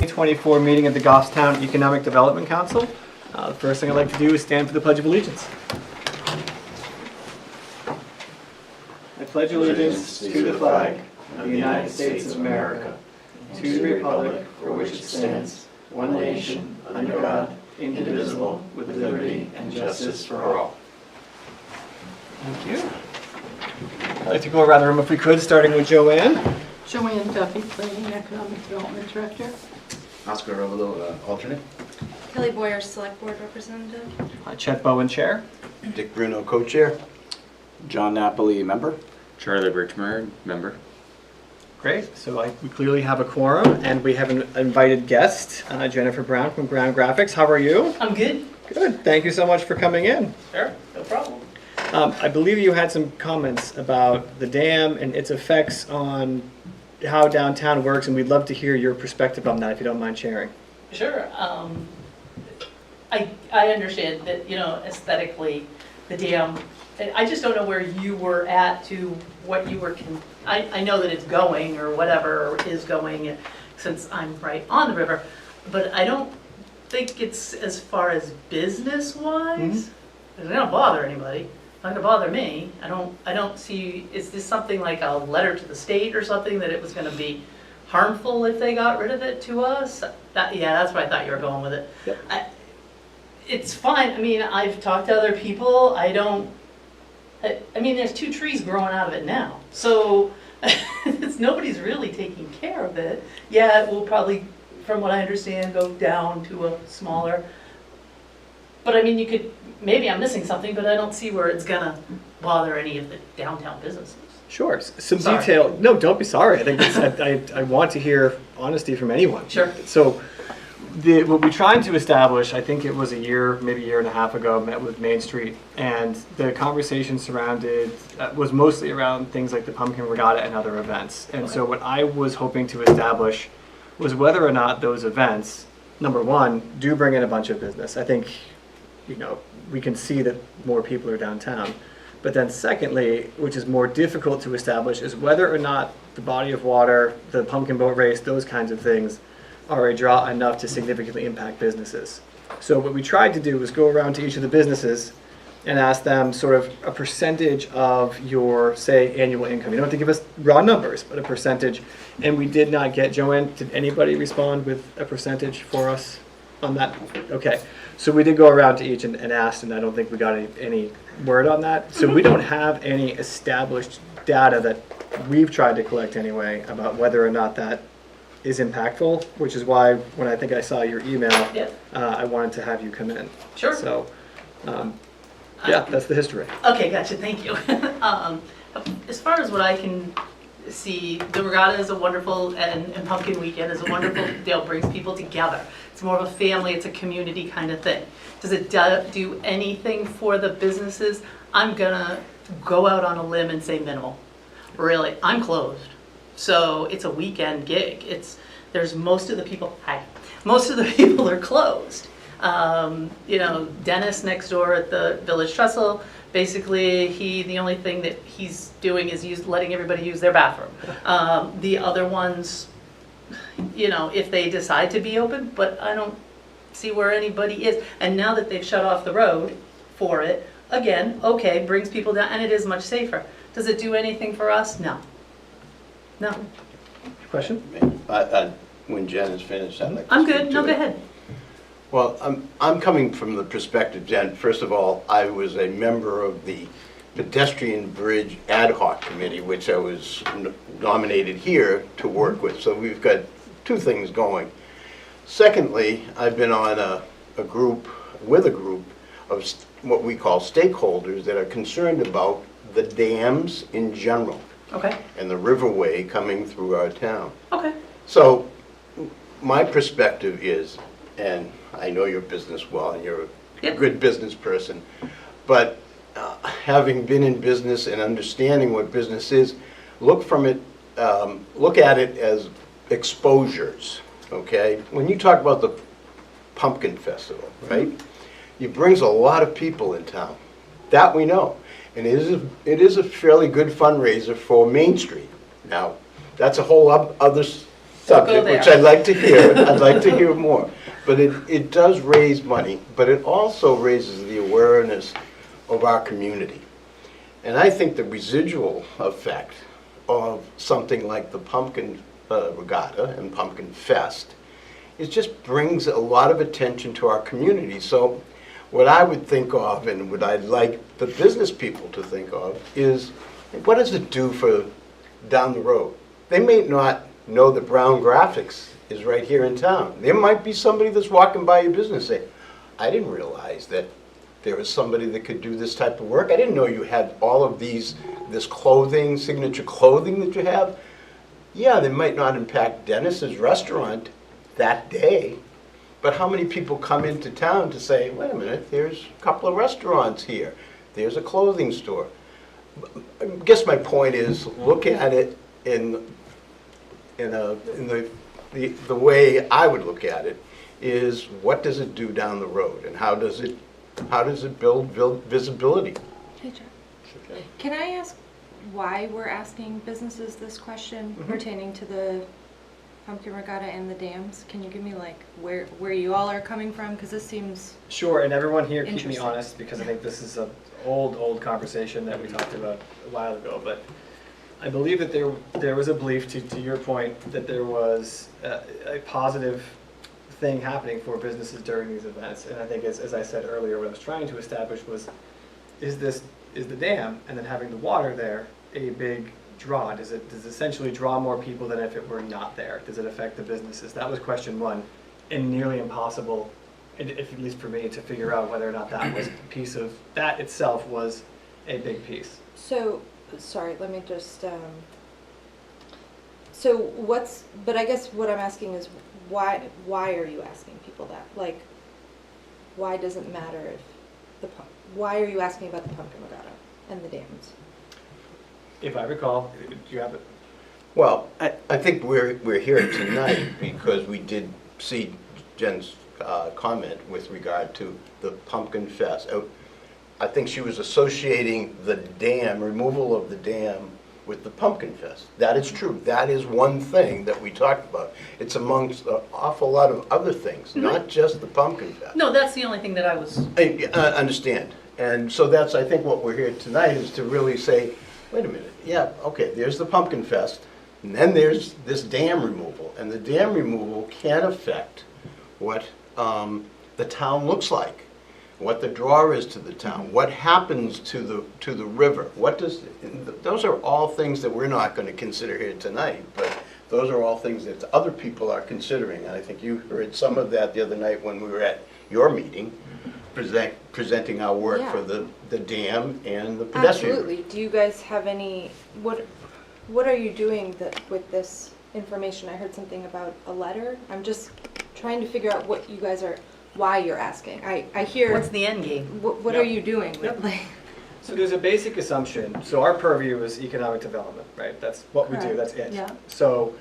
2024 meeting of the Goffstown Economic Development Council. The first thing I'd like to do is stand for the Pledge of Allegiance. I pledge allegiance to the flag of the United States of America, to the republic for which it stands, one nation, under God, indivisible, with liberty and justice for all. Thank you. I'd like to go around the room if we could, starting with Joanne. Joanne Duffy, Planning and Economic Development Director. Oscar Rovelo, alternate. Kelly Boyer, Select Board Representative. Chet Bowen, Chair. Dick Bruno, co-chair. John Napoli, member. Charlie Birchmer, member. Great. So we clearly have a quorum, and we have an invited guest, Jennifer Brown from Ground Graphics. How are you? I'm good. Good. Thank you so much for coming in. Sure, no problem. I believe you had some comments about the dam and its effects on how downtown works, and we'd love to hear your perspective on that, if you don't mind sharing. Sure. I understand that, aesthetically, the dam, I just don't know where you were at to what you were, I know that it's going or whatever is going since I'm right on the river, but I don't think it's as far as business-wise. It don't bother anybody. It's not gonna bother me. I don't see, is this something like a letter to the state or something that it was gonna be harmful if they got rid of it to us? That's where I thought you were going with it. Yep. It's fine. I mean, I've talked to other people. There's 2 trees growing out of it now. So nobody's really taking care of it. Yeah, it will probably, from what I understand, go down to a smaller. But I mean, maybe I'm missing something, but I don't see where it's gonna bother any of the downtown businesses. Sure. Some Sorry. detail. No, don't be sorry. I think I want to hear honesty from anyone. Sure. So what we tried to establish, I think it was maybe a year and a half ago, met with Main Street, and the conversation surrounded was mostly around things like the Pumpkin Regatta and other events. And so what I was hoping to establish was whether or not those events, number one, do bring in a bunch of business. I think, we can see that more people are downtown. But then secondly, which is more difficult to establish, is whether or not the body of water, the pumpkin boat race, those kinds of things are a draw enough to significantly impact businesses. So what we tried to do was go around to each of the businesses and ask them sort of a percentage of your, say, annual income. You don't have to give us raw numbers, but a percentage. And we did not get, Joanne, did anybody respond with a percentage for us on that? Okay. So we did go around to each and asked, and I don't think we got any word on that. So we don't have any established data that we've tried to collect anyway about whether or not that is impactful, which is why when I saw your email, Yep. I wanted to have you come in. Sure. So, that's the history. Okay, gotcha, thank you. As far as what I can see, the regatta is a wonderful, and Pumpkin Weekend is a wonderful deal, brings people together. It's more of a family, it's a community kind of thing. Does it do anything for the businesses? I'm gonna go out on a limb and say minimal. Really, I'm closed. So it's a weekend gig. There's most of the people are closed. Dennis next door at the Village Trestle, basically the only thing that he's doing is letting everybody use their bathroom. The other ones, if they decide to be open, but I don't see where anybody is. And now that they've shut off the road for it, again, okay, brings people down, and it is much safer. Does it do anything for us? No. No. Question? When Jen is finished, I'd like to I'm speak good. to No, it. go ahead. Well, I'm coming from the perspective, Jen, first of all, I was a member of the Pedestrian Bridge Ad Hoc Committee, which I was nominated here to work with. So we've got 2 things going. Secondly, I've been on a group of what we call stakeholders that are concerned about the dams in general Okay. and the riverway coming through our town. Okay. So my perspective is, and I know your business well, and you're a Yep. good business person, but having been in business and understanding what business is, look at it as exposures, okay? When you talk about the Pumpkin Festival, right? It brings a lot of people in town. That we know. And it is a fairly good fundraiser for Main Street. Now, that's a whole other subject, there. which I'd like to hear. I'd like to hear more. But it does raise money, but it also raises the awareness of our community. And I think the residual effect of something like the Pumpkin Regatta and Pumpkin Fest, it just brings a lot of attention to our community. So what I would think of, and what I'd like the business people to think of, is what does it do for down the road? They may not know that Brown Graphics is right here in town. There might be somebody that's walking by your business saying, I didn't realize that there was somebody that could do this type of work. I didn't know you had all of this clothing, signature clothing that you have. Yeah, they might not impact Dennis's restaurant that day, but how many people come into town to say, wait a minute, there's a couple of restaurants here. There's a clothing store. I guess my point is, look at it in the way I would look at it, is what does it do down the road, and how does it build visibility? Hey, Jeff. Can I ask why we're asking businesses this question pertaining to the Pumpkin Regatta and the dams? Can you give me like where you all are coming from? Because this seems... Sure, and everyone here keep me Interesting. honest, because I think this is an old conversation that we talked about a while ago, but I believe that there was a belief, to your point, that there was a positive thing happening for businesses during these events. And I think, as I said earlier, what I was trying to establish was, is the dam and then having the water there a big draw? Does it essentially draw more people than if it were not there? Does it affect the businesses? That was question one, and nearly impossible, if at least for me, to figure out whether or not that was a piece of, that itself was a big piece. So, sorry, let me just, but I guess what I'm asking is, why are you asking people that? Like, why does it matter if why are you asking about the Pumpkin Regatta and the dams? If I recall, do you have it? Well, I think we're here tonight because we did see Jen's comment with regard to the Pumpkin Fest. I think she was associating the dam, removal of the dam, with the Pumpkin Fest. That is true. That is one thing that we talked about. It's amongst an awful lot of other things, not just the Pumpkin Fest. No, that's the only thing that I was, I understand. And so that's, I think, what we're here tonight is to really say, wait a minute, yeah, okay, there's the Pumpkin Fest, and then there's this dam removal. And the dam removal can affect what the town looks like, what the draw is to the town, what happens to the river. Those are all things that we're not going to consider here tonight, but those are all things that other people are considering. And I think you heard some of that the other night when we were at your meeting, presenting our work for the dam and the pedestrian. Absolutely. Do you guys have any, what are you doing with this information? I heard something about a letter. I'm just trying to figure out what you guys are, why you're asking. I hear, what's the end game? what are you doing with, like? So there's a basic assumption. So our purview is economic development, right? That's what we do, Correct. that's it. Yeah. So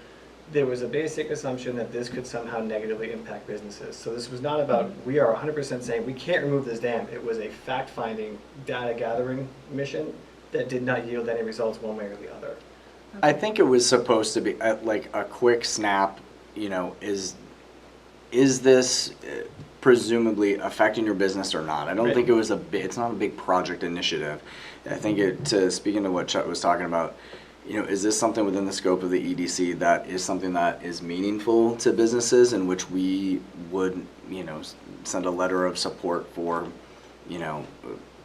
there was a basic assumption that this could somehow negatively impact businesses. So this was not about, we are 100% saying we can't remove this dam. It was a fact-finding, data-gathering mission that did not yield any results one way or the other. I think it was supposed to be like a quick snap, is this presumably affecting your business or not? I don't Right. think it was it's not a big project initiative. I think speaking to what Chuck was talking about, is this something within the scope of the EDC that is something that is meaningful to businesses, in which we would, send a letter of support for,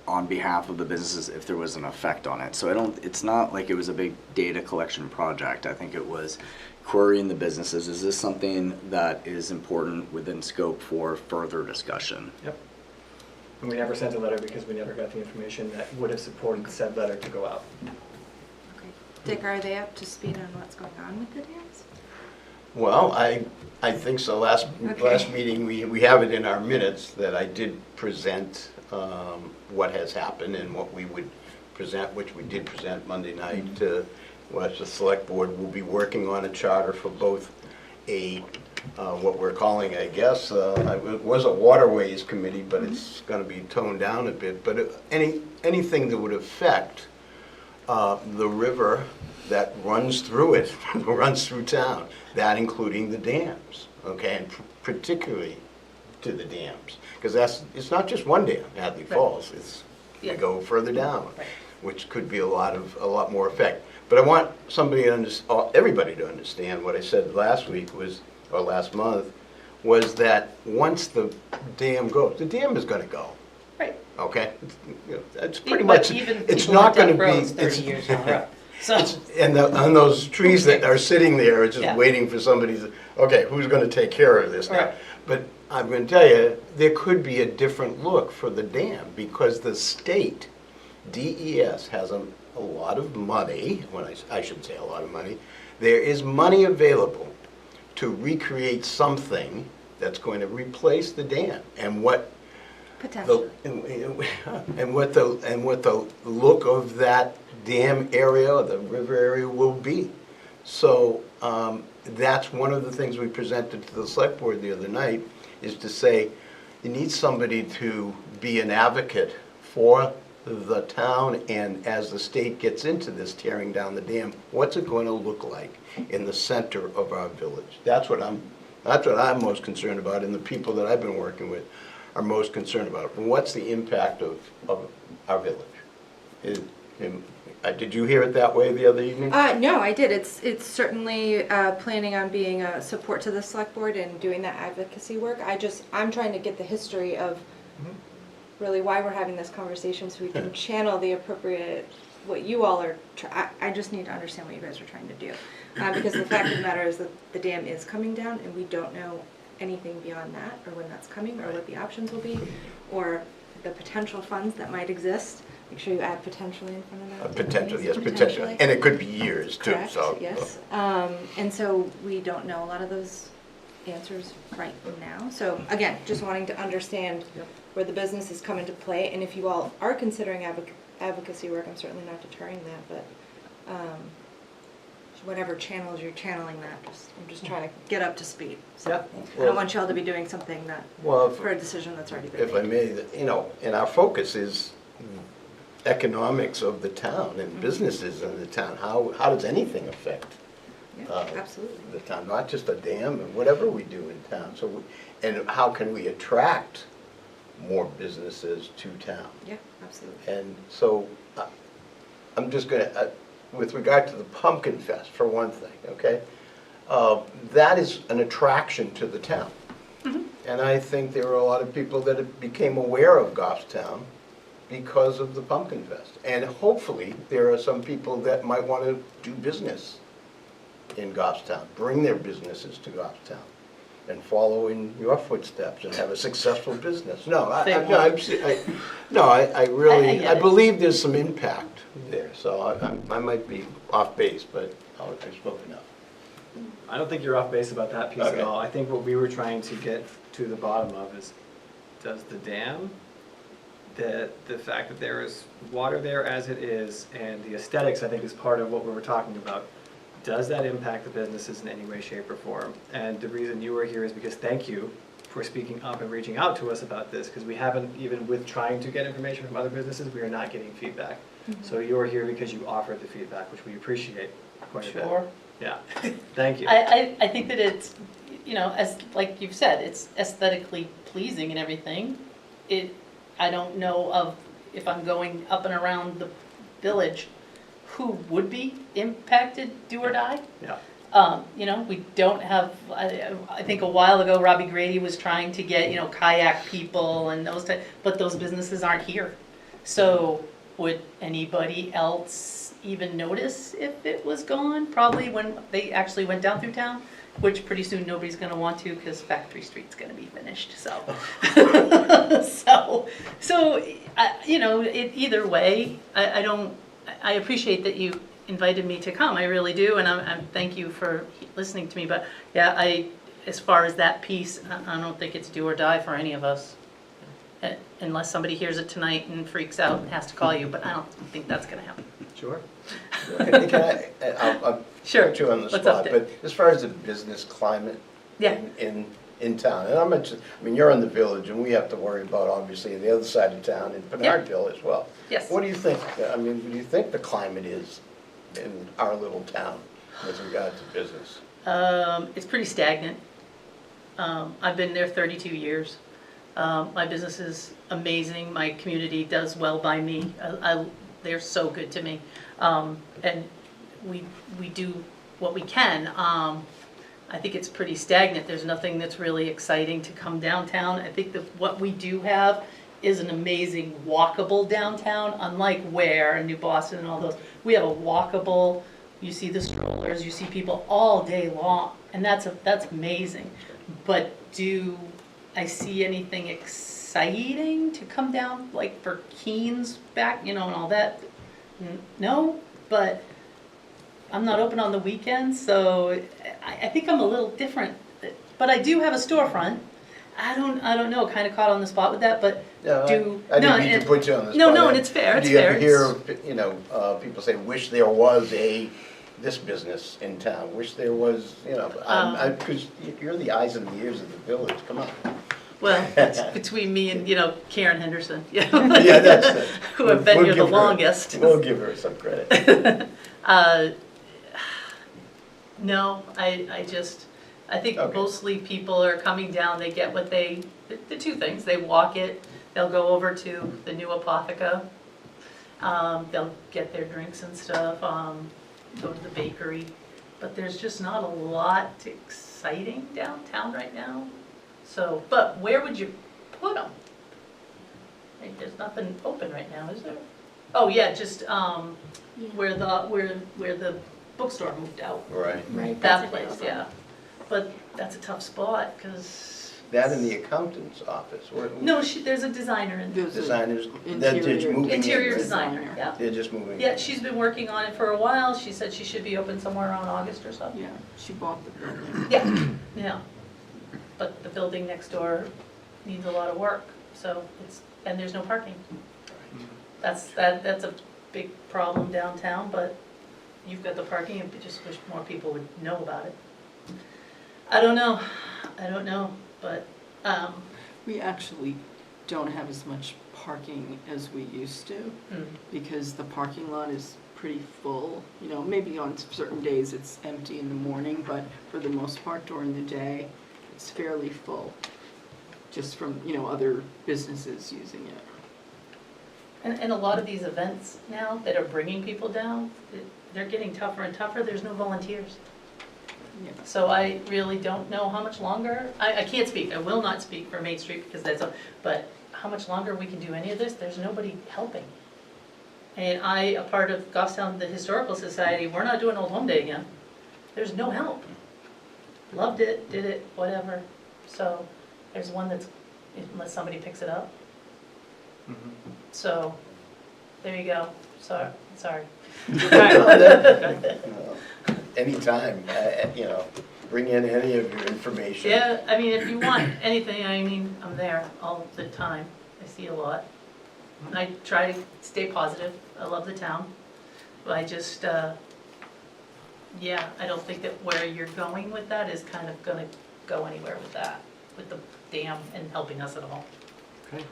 on behalf of the businesses if there was an effect on it. So it's not like it was a big data collection project. I think it was querying the businesses. Is this something that is important within scope for further discussion? Yep. And we never sent a letter because we never got the information that would have supported said letter to go out. Okay. Dick, are they up to speed on what's going on with the dams? Well, I think so. Last meeting, we have it in our minutes that I did present what has happened and what we would present, which we did present Monday night. The select board will be working on a charter for both what we're calling, I guess, it was a waterways committee, but it's going to be toned down a bit. But anything that would affect the river, that runs through it, runs through town, that including the dams, okay, and particularly to the dams. Because it's not just one dam, Hadley Falls, we Yeah. go further down, Right. which could be a lot more effect. But I want everybody to understand what I said last week or last month, was that once the dam goes, the dam is gonna go, Right. okay? It's pretty But much, even it's people not have gonna dug be. roads 30 years down the road. So, And those trees that are sitting there are just Yeah. waiting for somebody to, okay, who's gonna take care of this now? Right. But I'm gonna tell you, there could be a different look for the dam, because the state, DES, has a lot of money, I shouldn't say a lot of money, there is money available to recreate something that's going to replace the dam. And what Potentially. and what the look of that dam area, or the river area will be. So that's one of the things we presented to the select board the other night, is to say, you need somebody to be an advocate for the town, and as the state gets into this tearing down the dam, what's it going to look like in the center of our village? That's what I'm most concerned about, and the people that I've been working with are most concerned about. What's the impact of our village? Did you hear it that way the other evening? No, I did. It's certainly planning on being a support to the select board and doing that advocacy work. I'm trying to get the history of really why we're having this conversation, so we can channel the appropriate, what you all are, I just need to understand what you guys are trying to do. Because the fact of the matter is that the dam is coming down, and we don't know anything beyond that, or when that's coming, or what the options will be, or the potential funds that might exist. Make sure you add potentially in front of that. Potentially, yes, Potentially. potentially. And it could be years too, Correct, so. yes. And so we don't know a lot of those answers right now. So again, just wanting to understand where the business is coming to play, and if you all are considering advocacy work, I'm certainly not deterring that, but whatever channels you're channeling that, I'm just trying to get up to speed. So Yeah. I don't want y'all to be doing something that, Well, for a decision that's already been if I made. may, and our focus is economics of the town and businesses in the town. How does anything affect Yeah, absolutely. the town? Not just a dam, and whatever we do in town. And how can we attract more businesses to town? Yeah, absolutely. And so, I'm just gonna, with regard to the Pumpkin Fest, for one thing, okay? That is an attraction to the town. And I think there are a lot of people that became aware of Goffstown because of the Pumpkin Fest. And hopefully, there are some people that might want to do business in Goffstown, bring their businesses to Goffstown, and follow in your footsteps and have a successful business. No, I really, get I it. believe there's some impact there, so I might be off base, but I've spoken up. I don't think you're off base about that piece at Okay. all. I think what we were trying to get to the bottom of is, does the dam, the fact that there is water there as it is, and the aesthetics, I think, is part of what we were talking about. Does that impact the businesses in any way, shape, or form? And the reason you are here is because thank you for speaking up and reaching out to us about this, because we haven't, even with trying to get information from other businesses, we are not getting feedback. So you're here because you offered the feedback, which we appreciate quite a bit. Sure. Yeah, thank you. I think that it's, as, like you've said, it's aesthetically pleasing and everything. I don't know of, if I'm going up and around the village, who would be impacted, do or die. Yeah. We don't have, I think a while ago, Robbie Grady was trying to get, kayak people and those type, but those businesses aren't here. So would anybody else even notice if it was gone? Probably when they actually went down through town, which pretty soon nobody's gonna want to, because Factory Street's gonna be finished, so. Either way, I appreciate that you invited me to come, I really do, and I'm thank you for listening to me, but yeah, as far as that piece, I don't think it's do or die for any of us. Unless somebody hears it tonight and freaks out and has to call you, but I don't think that's gonna happen. Sure. I'll Sure. put you on the What's spot, up, but as far as the business climate Yeah. in town, and you're in the village, and we have to worry about, obviously, the other side of town, in Pinardville as well. Yes. What do you think? Do you think the climate is in our little town with regard to business? It's pretty stagnant. I've been there 32 years. My business is amazing. My community does well by me. They're so good to me. And we do what we can. I think it's pretty stagnant. There's nothing that's really exciting to come downtown. I think that what we do have is an amazing walkable downtown, unlike Ware and New Boston and all those. We have a walkable, you see the strollers, you see people all day long, and that's amazing. But do I see anything exciting to come down, like for Keene's back, and all that? No, but I'm not open on the weekends, so I think I'm a little different. But I do have a storefront. I don't know, kind of caught on the spot with that, but No, do. I no, didn't mean to put you on the spot. No, and it's fair, it's Do you fair. ever hear, people say, wish there was this business in town, wish there was, because you're the eyes and the ears of the village, come on. Well, it's between me and, Karen Henderson, Yeah, that's. who have been we'll here the give her- longest. We'll give her some credit. No, I think Okay. mostly people are coming down, they get the two things, they walk it, they'll go over to the new Apotheca, they'll get their drinks and stuff, go to the bakery, but there's just not a lot exciting downtown right now. So, but where would you put them? There's nothing open right now, is there? Oh, yeah, just, where the bookstore moved out. Right. Right. That place, yeah. But that's a tough spot, because. That in the accountant's office, No, there's a designer in there. designers, they're just Interior- moving in. Interior right? designer, yeah. They're just moving. Yeah, in. she's been working on it for a while. She said she should be open somewhere around August or so. Yeah, she bought the building. Yeah, yeah. But the building next door needs a lot of work, so and there's no parking. That's a big problem downtown, but you've got the parking, and just wish more people would know about it. I don't know, but, We actually don't have as much parking as we used to, because the parking lot is pretty full. Maybe on certain days it's empty in the morning, but for the most part during the day, it's fairly full, just from, other businesses using it. and a lot of these events now that are bringing people down, they're getting tougher and tougher. There's no volunteers. Yeah. So I really don't know how much longer, I can't speak, I will not speak for Main Street because but how much longer we can do any of this, there's nobody helping. And a part of Goffstown, the Historical Society, we're not doing Old Home Day again. There's no help. Loved it, did it, whatever. So there's one that's, unless somebody picks it up. So, there you go, sorry. Anytime, bring in any of your information. Yeah, if you want anything, I'm there all the time. I see a lot. I try to stay positive. I love the town. But I just, I don't think that where you're going with that is kind of gonna go anywhere with that, with the dam and helping us at all. Okay.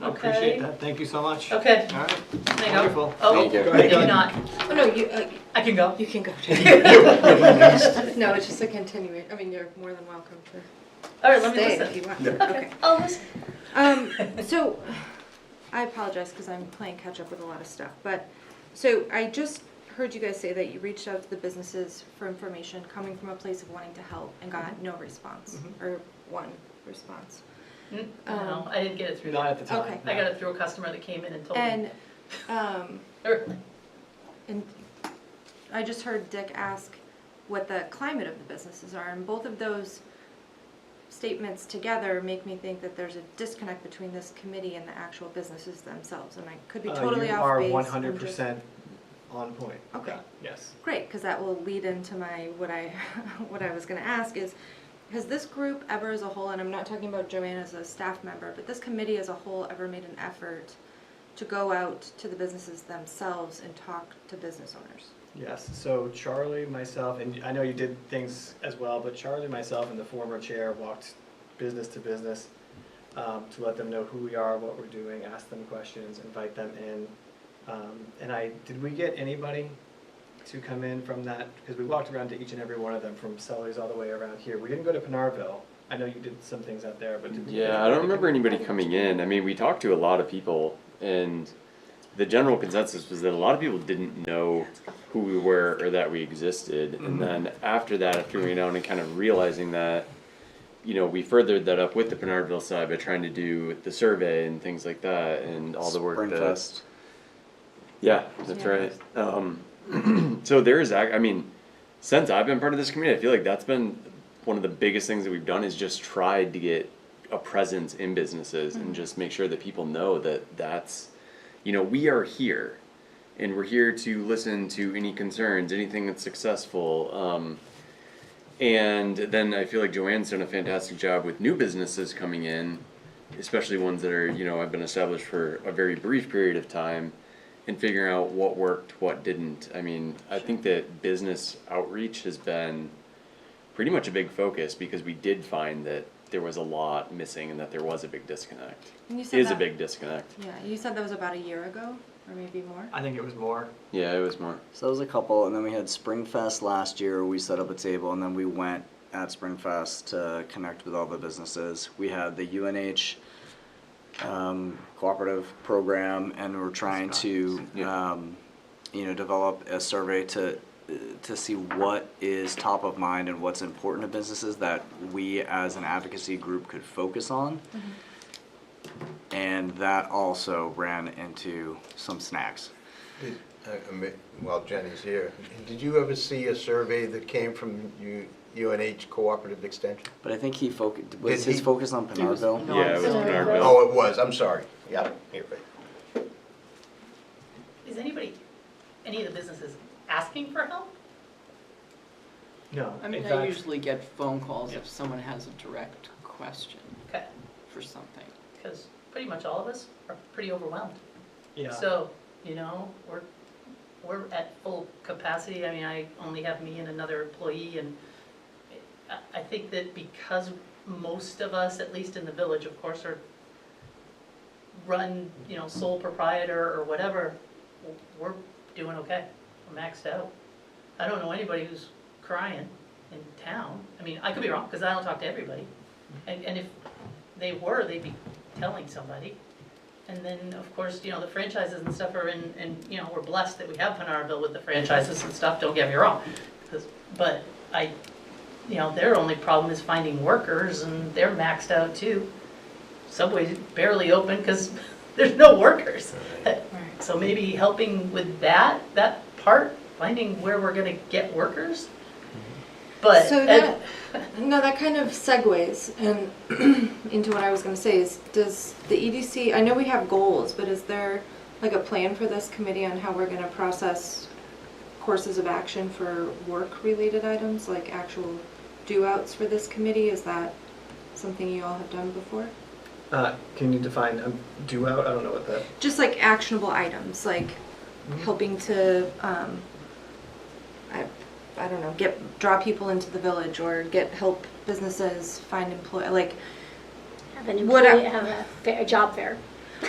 I appreciate Okay. that. Thank you so much. Okay. All right. Can I go? Wonderful. Oh, Thank you. maybe not. Oh, no, I can go. you can go. No, it's just a continuing, you're more than welcome to All right, let me stay if listen. you want. Okay, Okay. I'll listen. So, I apologize because I'm playing catch up with a lot of stuff, but, so I just heard you guys say that you reached out to the businesses for information, coming from a place of wanting to help, and got no response, or one response. No, I didn't get it through Not that. at the time. Okay. I got it through a customer that came in and told me. And, Or- and I just heard Dick ask what the climate of the businesses are, and both of those statements together make me think that there's a disconnect between this committee and the actual businesses themselves, and I could be totally off base. You are I'm just- 100% on point. with Okay. that. Yes. Great, because that will lead into what I was gonna ask is, has this group ever as a whole, and I'm not talking about Joanne as a staff member, but this committee as a whole ever made an effort to go out to the businesses themselves and talk to business owners? Yes, so Charlie, myself, and I know you did things as well, but Charlie, myself, and the former chair walked business to business to let them know who we are, what we're doing, ask them questions, invite them in. And did we get anybody to come in from that, because we walked around to each and every one of them, from Sellers all the way around here. We didn't go to Penarville. I know you did some things out there, but did we? Yeah, I don't remember anybody coming in. I mean, we talked to a lot of people, and the general consensus was that a lot of people didn't know who we were or that we existed. And then after that, after we out and kind of realizing that, you know, we furthered that up with the Penarville side by trying to do the survey and things like that, and all the work that. Springfest. Yeah, that's right. So there's, I mean, since I've been part of this community, I feel like that's been one of the biggest things that we've done is just tried to get a presence in businesses and just make sure that people know that that's, you know, we are here and we're here to listen to any concerns, anything that's successful. And then I feel like Joanne's done a fantastic job with new businesses coming in, especially ones that are, you know, have been established for a very brief period of time, and figuring out what worked, what didn't. I mean, I think that business outreach has been pretty much a big focus because we did find that there was a lot missing and that there was a big disconnect. And you said Is a that- big disconnect. Yeah, you said that was about a year ago, or maybe more? I think it was more. Yeah, it was more. So that was a couple, and then we had Springfest last year. We set up a table, and then we went at Springfest to connect with all the businesses. We had the UNH cooperative program, and we're trying to, you know, develop a survey to see what is top of mind and what's important to businesses that we as an advocacy group could focus on. And that also ran into some snacks. While Jenny's here, did you ever see a survey that came from UNH Cooperative Extension? But I think he was Did his he- focus on He was- Penarville. no, Yeah, it was Penarville. Oh, it was, I'm sorry. Yeah, you're right. Is anybody, any of the businesses asking for help? No. I mean, in I fact, usually get phone calls Yeah. if someone has a direct question Okay, for something. because pretty much all of us are pretty overwhelmed. yeah. So, you know, we're at full capacity. I mean, I only have me and another employee, and I think that because most of us, at least in the village, of course, are run, you know, sole proprietor or whatever, we're doing okay. We're maxed out. I don't know anybody who's crying in town. I mean, I could be wrong, because I don't talk to everybody. And if they were, they'd be telling somebody. And then, of course, you know, the franchises and stuff are in, and, you know, we're blessed that we have Penarville with the franchises and stuff, don't get me wrong. But you know, their only problem is finding workers, and they're maxed out too. Subway's barely open because there's no workers. So maybe helping with that part, finding where we're gonna get workers. But, So that kind of segues and into what I was going to say is, does the EDC, I know we have goals, but is there like a plan for this committee on how we're going to process courses of action for work-related items, like actual due-outs for this committee? Is that something you all have done before? Can you define due out? I don't know what that. Just like actionable items, like helping to, I don't know, draw people into the village, or help businesses find like, Have an What employee, I- have a job fair.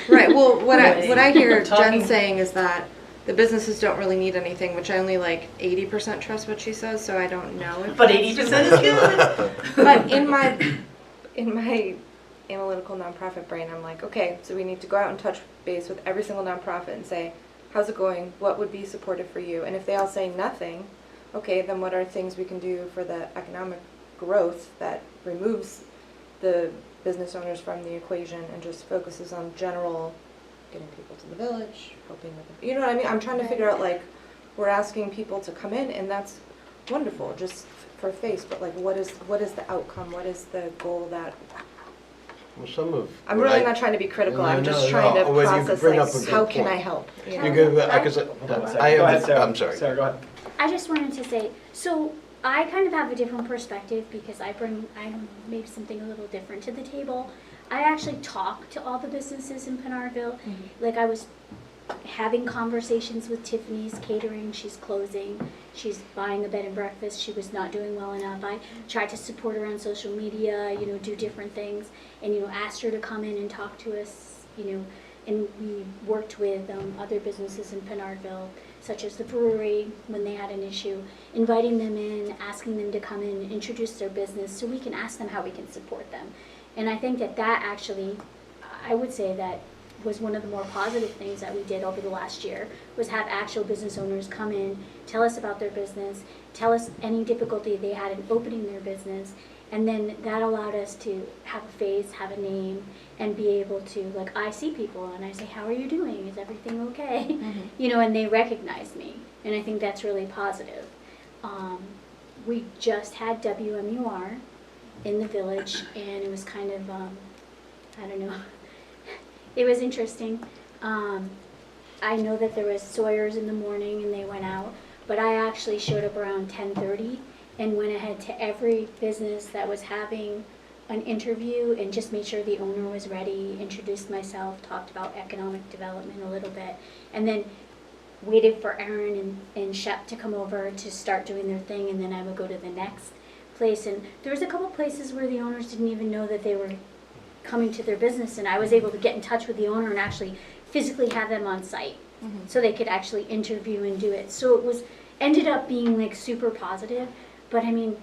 right, well, what I hear Talking- Jen saying is that the businesses don't really need anything, which I only like 80% trust what she says, so I don't know if but that's 80% is good. But in my analytical nonprofit brain, I'm like, okay, so we need to go out and touch base with every single nonprofit and say, how's it going? What would be supportive for you? And if they all say nothing, okay, then what are things we can do for the economic growth that removes the business owners from the equation and just focuses on general getting people to the village, helping with, you know what I mean? I'm trying to figure out, like, we're asking people to come in, and that's wonderful, just for face, but like, what is the outcome? What is the goal that, Well, some of. I'm what really I- not trying to be critical, I'm No, just no, trying to no. Well, you process, bring like, up a good how can point. I help? You know? You give, Hold on a second. I Go ahead, have, Sarah. I'm sorry. Sarah, go ahead. I just wanted to say, so I kind of have a different perspective because I bring maybe something a little different to the table. I actually talk to all the businesses in Penarville. Like, I was having conversations with Tiffany's Catering. She's closing. She's buying a bed and breakfast. She was not doing well enough. I tried to support her on social media, you know, do different things, and, you know, asked her to come in and talk to us, you know, and we worked with other businesses in Penarville such as the brewery when they had an issue, inviting them in, asking them to come in, introduce their business, so we can ask them how we can support them. And I think that actually, I would say that was one of the more positive things that we did over the last year, was have actual business owners come in, tell us about their business, tell us any difficulty they had in opening their business, and then that allowed us to have a face, have a name, and be able to, like, I see people and I say, how are you doing? Is everything okay? You know, and they recognize me, and I think that's really positive. We just had WMUR in the village, and it was kind of, I don't know, it was interesting. I know that there was Sawyer's in the morning and they went out, but I actually showed up around 10:30 and went ahead to every business that was having an interview and just made sure the owner was ready, introduced myself, talked about economic development a little bit, and then waited for Aaron and Shep to come over to start doing their thing, and then I would go to the next place. And there was a couple places where the owners didn't even know that they were coming to their business, and I was able to get in touch with the owner and actually physically have them on site so they could actually interview and do it. So it ended up being like super positive, but I mean,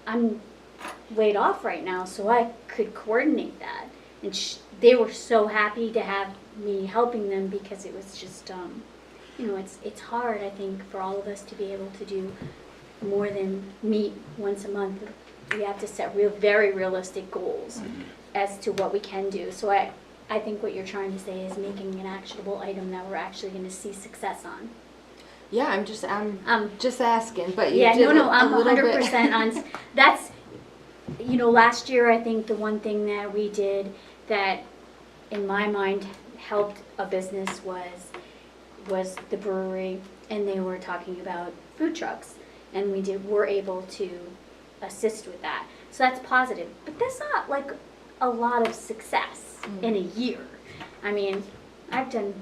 I'm laid off right now, so I could coordinate that. And they were so happy to have me helping them, because it was just, you know, it's hard, I think, for all of us to be able to do more than meet once a month. We have to set very realistic goals as to what we can do. So I think what you're trying to say is making an actionable item that we're actually going to see success on. Yeah, I'm just asking, but you Yeah, did I'm a little 100% on. That's, you know, last year I think the one thing that we did that, in my mind, helped a business was the brewery, and they were talking about food trucks, and we're able to assist with that. So that's positive, but that's not like a lot of success in a year. I mean, I've done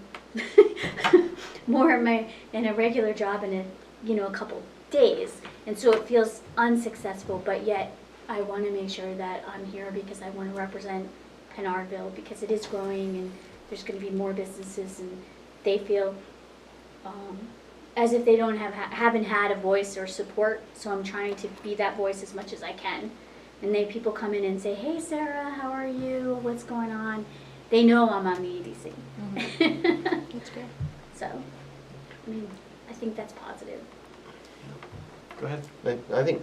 more in a regular job in a couple days, and so it feels unsuccessful, but yet I want to make sure that I'm here because I want to represent Pinardville, because it is growing and there's going to be more businesses, and they feel as if they haven't had a voice or support. So I'm trying to be that voice as much as I can. And people come in and say, "Hey Sarah, how are you? What's going on?" They know I'm on the EDC. That's great. So, I mean, I think that's positive. Go ahead. I think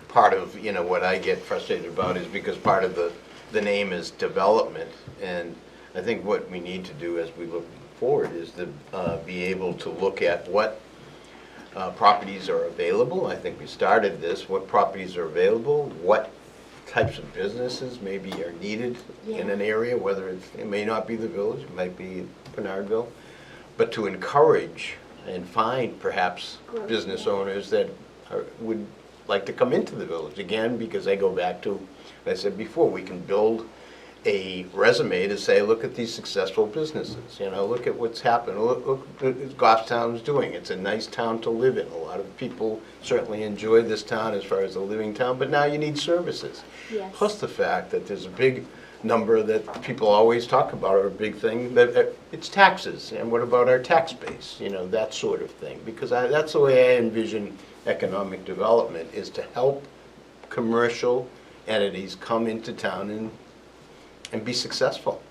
part of, what I get frustrated about is because part of the name is development, and I think what we need to do as we look forward is to be able to look at what properties are available. I think we started this, what properties are available, what types of businesses maybe are needed in an area, whether it may not be the village, it might be Pinardville, but to encourage and find perhaps business owners that would like to come into the village, again, because I go back to, as I said before, we can build a resume to say, look at these successful businesses, look at what's happened, look what Goffstown's doing. It's a nice town to live in. A lot of people certainly enjoy this town as far as a living town, but now you need services. Yes. Plus the fact that there's a big number that people always talk about, or a big thing, that it's taxes, and what about our tax base, that sort of thing. Because that's the way I envision economic development, is to help commercial entities come into town and be successful.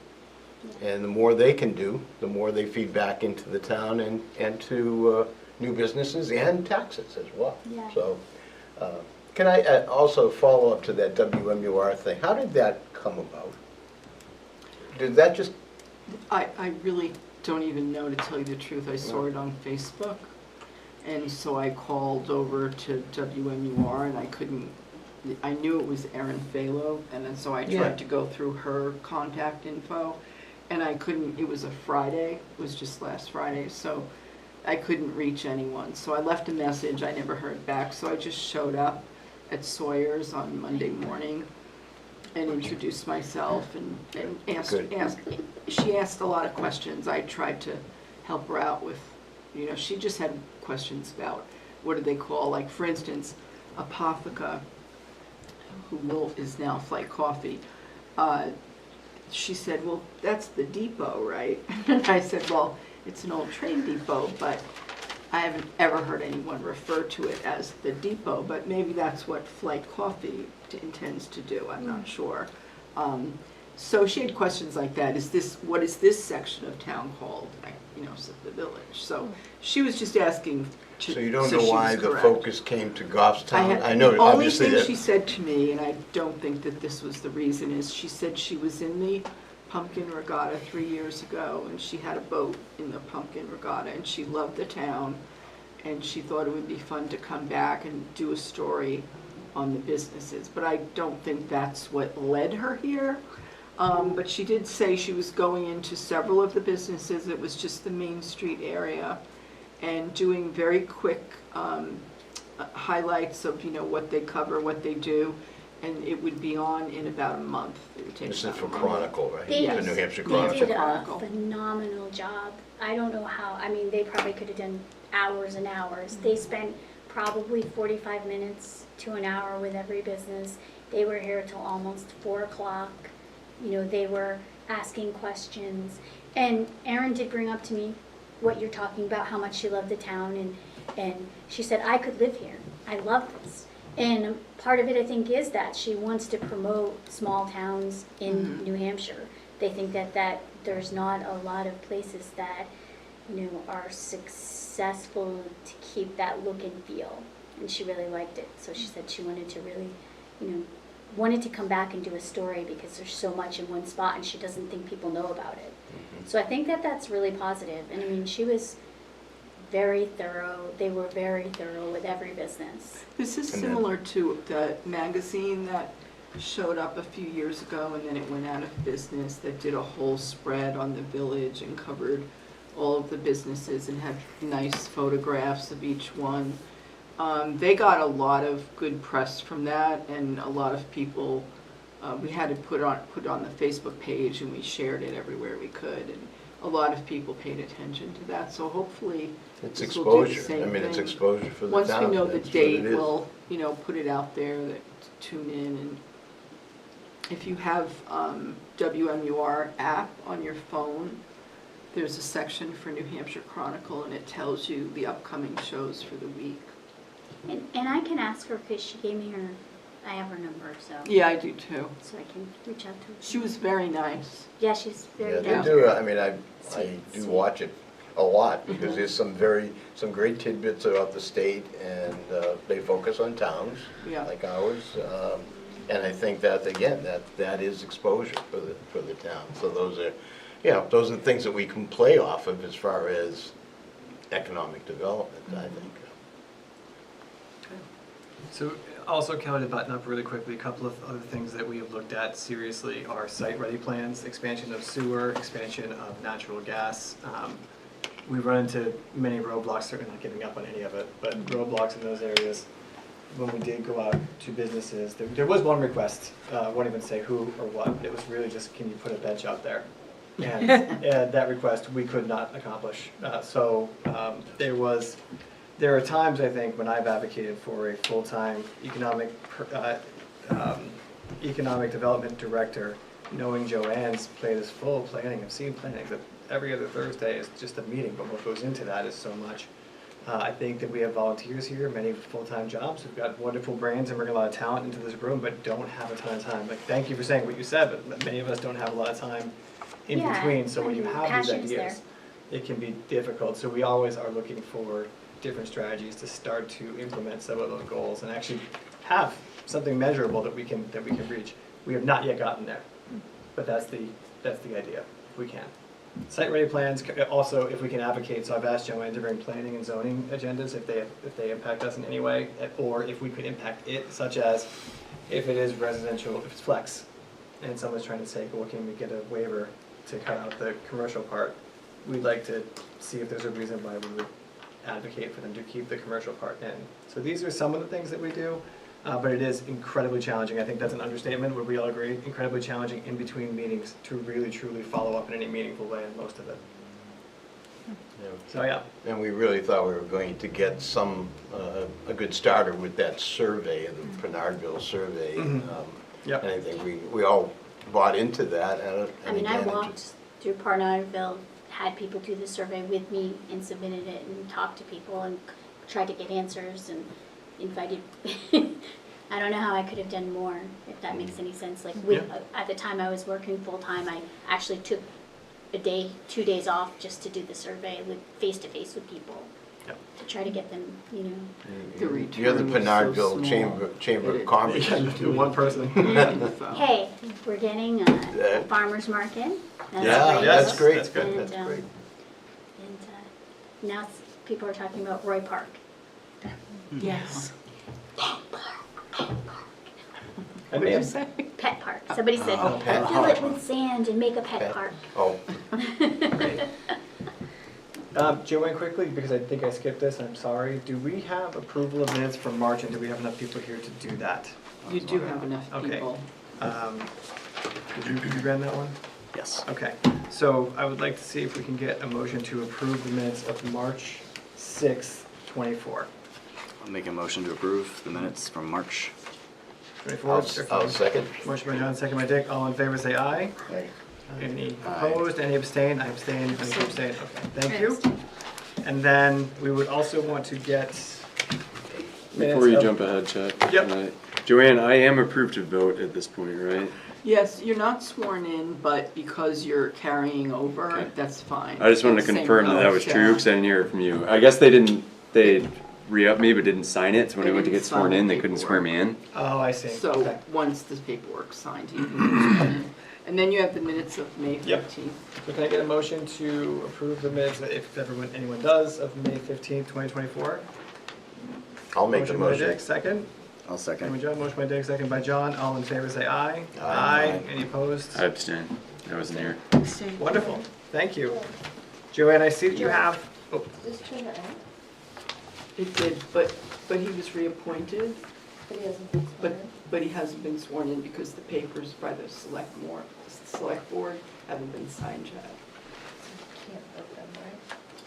And the more they can do, the more they feed back into the town and to new businesses and taxes as well. Yeah. So, can I also follow up to that WMUR thing? How did that come about? Did that just... I really don't even know, to tell you the truth. I saw it on Facebook, and so I called over to WMUR, and I knew it was Erin Phalo, and then so I tried to go through her contact info, and I couldn't. It was a Friday, it was just last Friday, so I couldn't reach anyone. So I left a message, I never heard back, so I just showed up at Sawyer's on Monday morning and introduced myself and asked, she asked a lot of questions. I tried to help her out with, she just had questions about, what do they call, like for instance, Apotheca, who is now Flight Coffee, she said, well, that's the depot, right? And I said, well, it's an old train depot, but I haven't ever heard anyone refer to it as the depot, but maybe that's what Flight Coffee intends to do, I'm not sure. So she had questions like that, what is this section of town called, the village? So she was just asking. So you don't so know she why was the correct. focus came to Goffstown? I know The only obviously thing that. she said to me, and I don't think that this was the reason, is she said she was in the Pumpkin Regatta 3 years ago, and she had a boat in the Pumpkin Regatta, and she loved the town, and she thought it would be fun to come back and do a story on the businesses. But I don't think that's what led her here. But she did say she was going into several of the businesses. It was just the Main Street area, and doing very quick highlights of, what they cover, what they do, and it would be on in about a month. It would take This is about for a month. Chronicle, right? They- The New Hampshire They Chronicle. did a Chronicle. phenomenal job. I don't know how, I mean, they probably could have done hours and hours. They spent probably 45 minutes to an hour with every business. They were here till almost 4 o'clock. They were asking questions. And Erin did bring up to me what you're talking about, how much she loved the town, and she said, I could live here. I love this. And part of it, I think, is that she wants to promote small towns in New Hampshire. They think that there's not a lot of places that, are successful to keep that look and feel. And she really liked it. So she said she wanted to really, wanted to come back and do a story because there's so much in one spot and she doesn't think people know about it. So I think that that's really positive. And I mean, she was very thorough. They were very thorough with every business. This is And then- similar to the magazine that showed up a few years ago and then it went out of business, that did a whole spread on the village and covered all of the businesses and had nice photographs of each one. They got a lot of good press from that, and a lot of people, we had to put on the Facebook page, and we shared it everywhere we could, and a lot of people paid attention to that, so hopefully It's this will do the exposure. same I mean, it's thing. exposure for the Once town. we know the That's what it date, is. we'll, put it out there, that tune in, and if you have WMUR app on your phone, there's a section for New Hampshire Chronicle, and it tells you the upcoming shows for the week. And I can ask her because she gave me I have her number, so. Yeah, I do too. So I can reach out to her. She was very nice. Yeah, she's Yeah, very they down. do. I mean, I Sweet, do sweet. watch it a lot because there's some great tidbits about the state, and they focus on towns Yeah. like ours. And I think that, again, that is exposure for the town. So those are things that we can play off of as far as economic development, I think. So also, Kelly, to button up really quickly, a couple of other things that we have looked at seriously are site-ready plans, expansion of sewer, expansion of natural gas. We run into many roadblocks, certainly not giving up on any of it, but roadblocks in those areas. When we did go out to businesses, there was one request, I won't even say who or what, but it was really just, can you put a bench out there? And that request we could not accomplish. There are times, I think, when I've advocated for a full-time economic development director, knowing Joanne's plate is full of planning, I've seen planning, but every other Thursday is just a meeting, but what goes into that is so much. I think that we have volunteers here, many full-time jobs, we've got wonderful brains and bring a lot of talent into this room, but don't have a ton of time. Like, thank you for saying what you said, but many of us don't have a lot of time in Yeah, between, so when you I mean, have these passion's there. ideas, it can be difficult. So we always are looking for different strategies to start to implement some of those goals and actually have something measurable that we can reach. We have not yet gotten there, but that's the idea, if we can. Site-ready plans, also if we can advocate, so I've asked Joanne to bring planning and zoning agendas if they impact us in any way, or if we could impact it, such as if it is residential, if it's flex, and someone's trying to say, well, can we get a waiver to cut out the commercial part? We'd like to see if there's a reason why we would advocate for them to keep the commercial part in. So these are some of the things that we do, but it is incredibly challenging. I think that's an understatement, would we all agree? Incredibly challenging in between meetings to really, truly follow up in any meaningful way on most of it. So, yeah. And we really thought we were going to get a good starter with that survey, the Penardville survey. Yep. And I think we all bought into that. I mean, I again, it walked just- through Parnardville had people do the survey with me and submitted it and talked to people and tried to get answers and invited. I don't know how I could have done more, if that makes any sense. Like at the time I was working full-time, I actually took a day, 2 days off just to do the survey with face-to-face with people. Yep. To try to get them, you know. The You're the return was so Penardville small Chamber that of it- Commerce. One person. Hey, we're getting a farmer's market. That's Yeah, great. that's great. That's good. And, That's great. now people are talking about Roy Park. Yes. And What did you they- say? Pet park. Somebody said, pet fill it with sand and make a pet park. Oh, Joanne, quickly, because I think I skipped this, I'm sorry. Do we have approval of minutes from March, and do we have enough people here to do that? You do have enough Okay. people. Did you run that one? Yes. Okay, so I would like to see if we can get a motion to approve the minutes of March 6th, 24. I'll make a motion to approve the minutes from March. 24? I'll second. Motion by John, second by Dick. All in favor, say aye. Aye. Any Aye. opposed, any abstain? I abstain, any abstain? Okay, thank you. And then we would also want to get minutes Before you of- jump ahead, Chet. Yep. can Joanne, I am approved to vote at this point, right? Yes, you're not sworn in, but because you're carrying over, Okay. that's fine. I just wanted to Same confirm that that was goes, true, yeah. because I didn't hear it from you. I guess they re-upped me but didn't sign it, so when They I went to didn't get sworn sign in, the they couldn't swear me in. Oh, I see. So, Okay. once the paperwork's signed, you can get sworn in. And then you have the minutes of May Yep. 15th. So can I get a motion to approve the minutes, if anyone does, of May 15th, 2024? I'll make the By motion. Dick, second. I'll Second by second. John, motion by Dick, second by John. All in favor, say aye. Aye. Any opposed? I abstain. I wasn't here. Wonderful, thank you. Joanne, I see that you have, oh, It did, but he was reappointed. But he hasn't been sworn in because the papers by the select board haven't been signed yet.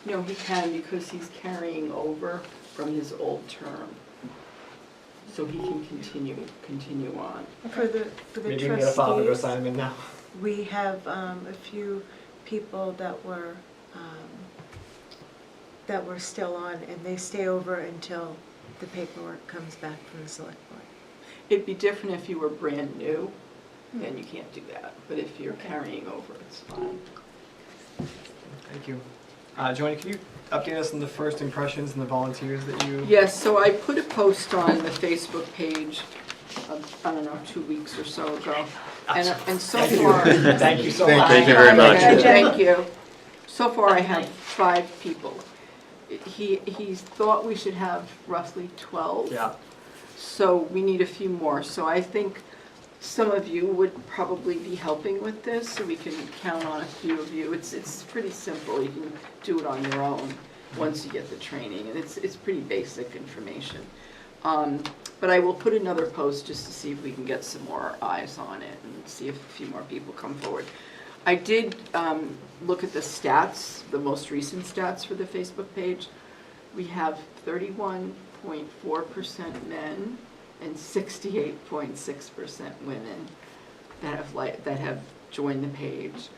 No, he can because he's carrying over from his old term. So he can continue on. For the maybe you can get a file to go trustees, sign them in now. we have a few people that were still on, and they stay over until the paperwork comes back from the select board. It'd be different if you were brand new, then you can't do that. But if you're carrying over, it's fine. Thank you. Joanne, can you update us on the first impressions and the volunteers that you? Yes, so I put a post on the Facebook page, I don't know, 2 weeks or so ago. And so Thank you. far. Thank you so Thank much. Thank you very much. Okay, thank you. So far I have 5 people. He thought we should have roughly 12. Yeah, So we need a few more. So I think some of you would probably be helping with this, so we can count on a few of you. It's pretty simple. You can do it on your own once you get the training, and it's pretty basic information. But I will put another post just to see if we can get some more eyes on it and see if a few more people come forward. I did look at the stats, the most recent stats for the Facebook page. We have 31.4% men and 68.6% women that have joined the page.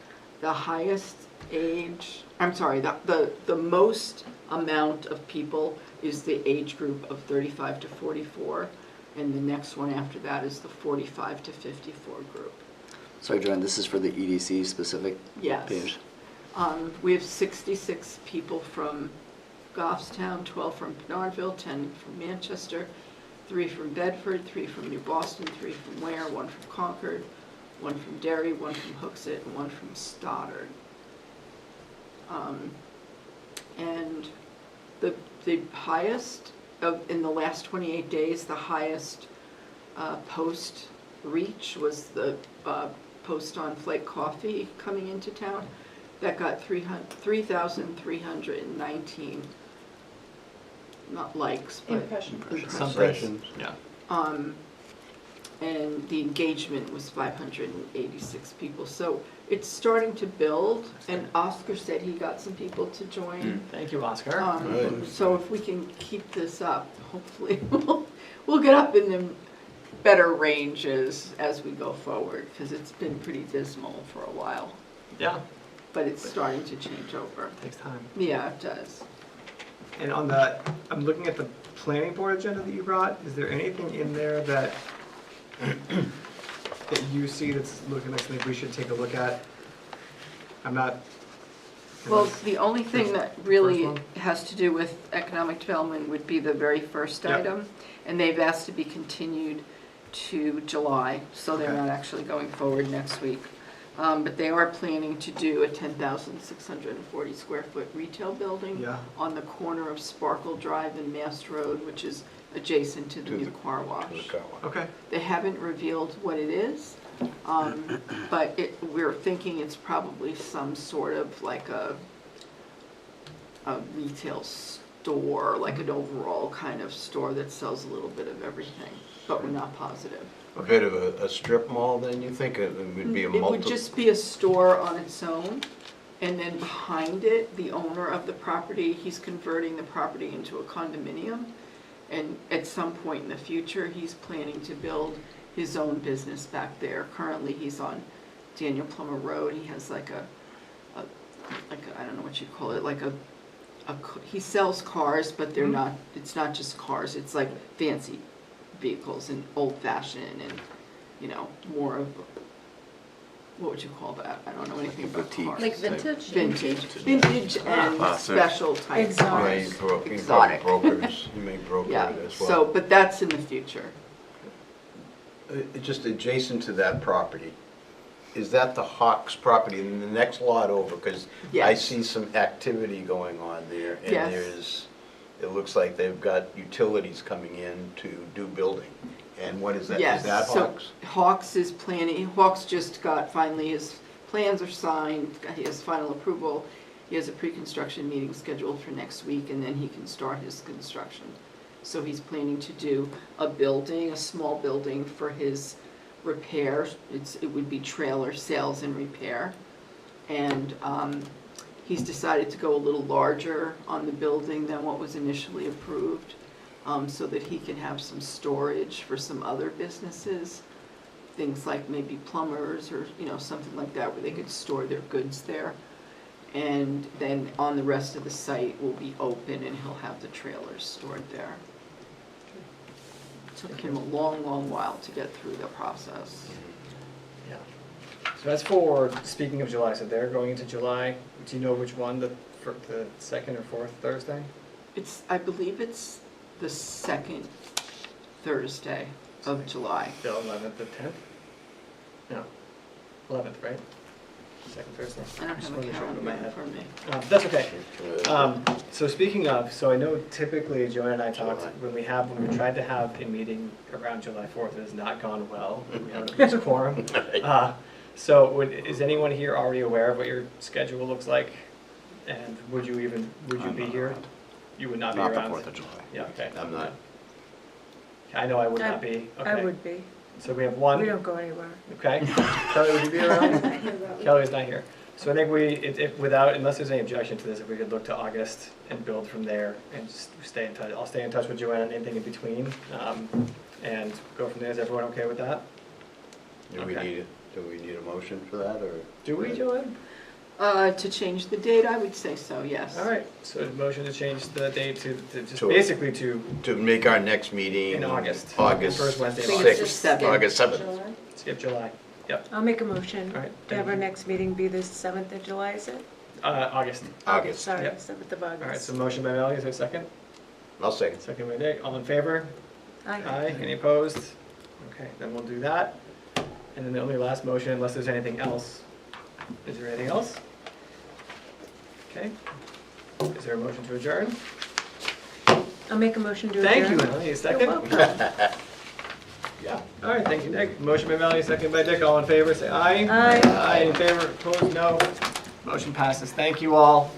The highest age, I'm sorry, the most amount of people is the age group of 35 to 44, and the next one after that is the 45 to 54 group. Sorry, Joanne, this is for the EDC specific Yes. page? We have 66 people from Goffstown, 12 from Penardville, 10 from Manchester, 3 from Bedford, 3 from New Boston, 3 from Ware, 1 from Concord, 1 from Derry, 1 from Hooksett, and 1 from Stoddard. And the highest, in the last 28 days, the highest post reach was the post on Flake Coffee coming into town. That got 3,319, not likes, but Impressions. Impressions. Yeah. And the engagement was 586 people. So it's starting to build, and Oscar said he got some people to join. Thank you, Oscar. Good. So if we can keep this up, hopefully we'll get up in the better ranges as we go forward, because it's been pretty dismal for a while. Yeah. but it's starting to change over. Takes time. Yeah, it does. And on that, I'm looking at the planning board agenda that you brought. Is there anything in there that that you see that's looking like something we should take a look at? I'm not. Well, the only thing that really First one? has to do with economic development would be the very first Yep. item. And they've asked to be continued to July, so they're Okay. not actually going forward next week. But they are planning to do a 10,640 square foot retail building Yeah. on the corner of Sparkle Drive and Mast Road, which is adjacent to the To new the- car wash. Okay. They haven't revealed what it is, but we're thinking it's probably some sort of like a retail store, like an overall kind of store that sells a little bit of everything, but we're not positive. A bit of a strip mall, then you think it would be a It multi? would just be a store on its own, and then behind it, the owner of the property, he's converting the property into a condominium. And at some point in the future, he's planning to build his own business back there. Currently, he's on Daniel Plummer Road. He has like I don't know what you call it, like he sells cars, but they're not, it's not just cars, it's like fancy vehicles and old fashioned and, you know, more of, what would you call that? I don't know anything about boutique. cars. Like vintage? Vintage and Classic. special type Exotic. cars. You Exotic. brokers, you may broker Yeah, it as well. so, but that's in the future. Just adjacent to that property, is that the Hawks property in the next lot over? Because I Yes. see some activity going on there. And Yes. there's, it looks like they've got utilities coming in to do building. And what is that? Yes, Is that so Hawks? Hawks is planning, Hawks just got, finally, his plans are signed, he has final approval. He has a pre-construction meeting scheduled for next week, and then he can start his construction. So he's planning to do a building, a small building for his repair. It would be trailer sales and repair. And he's decided to go a little larger on the building than what was initially approved, so that he can have some storage for some other businesses. Things like maybe plumbers or, you know, something like that, where they could store their goods there. And then on the rest of the site will be open and he'll have the trailers stored there. Took him a long, long while to get through the process. Yeah. So that's for, speaking of July, so they're going into July. Do you know which one, the second or fourth Thursday? I believe it's the second Thursday of July. The 11th, the 10th? No, 11th, right? Second Thursday. I don't Just have a wanted to show it in my calendar in head. front of me. That's okay. So speaking of, so I know typically Joanna and I talked, July. when we tried to have a meeting around July 4th, it has not gone well. We haven't reached a quorum. So is anyone here already aware of what your schedule looks like? And would you I'm be not here? around. You would not be Not the around? 4th of July. Yeah, okay. I'm not. I know I would not be. I Okay. would be. So we have one. We don't go anywhere. Okay. Kelly, would you be around? Kelly's not here. So I think unless there's any objection to this, if we could look to August and build from there and just stay in touch. I'll stay in touch with Joanna and anything in between, and go from there. Is everyone okay with that? Do we Okay. need a motion for that, or? Do we, Joanne? To change the date, I would say so, yes. All right, so the motion to change the date to just To- basically to To make our next meeting? In August. August First Wednesday of I think it's the 6th, 7th. August 7th. skip July. Yep, I'll make a motion all right. to have our next meeting be the 7th of July, is it? August. August. Sorry, Yep. 7th of August. All right, so motion by Melanie, is there a second? I'll second. Second by Nick, all in favor? Aye. Aye, any opposed? Okay, then we'll do that. And then the only last motion, unless there's anything else. Is there anything else? Okay. Is there a motion to adjourn? I'll make a motion to adjourn. Thank you, Melanie, a You're second? welcome. Yeah. All right, thank you, Nick. Motion by Melanie, second by Dick, all in favor, say aye. Aye. Aye, in favor, opposed, no. Motion passes, thank you all.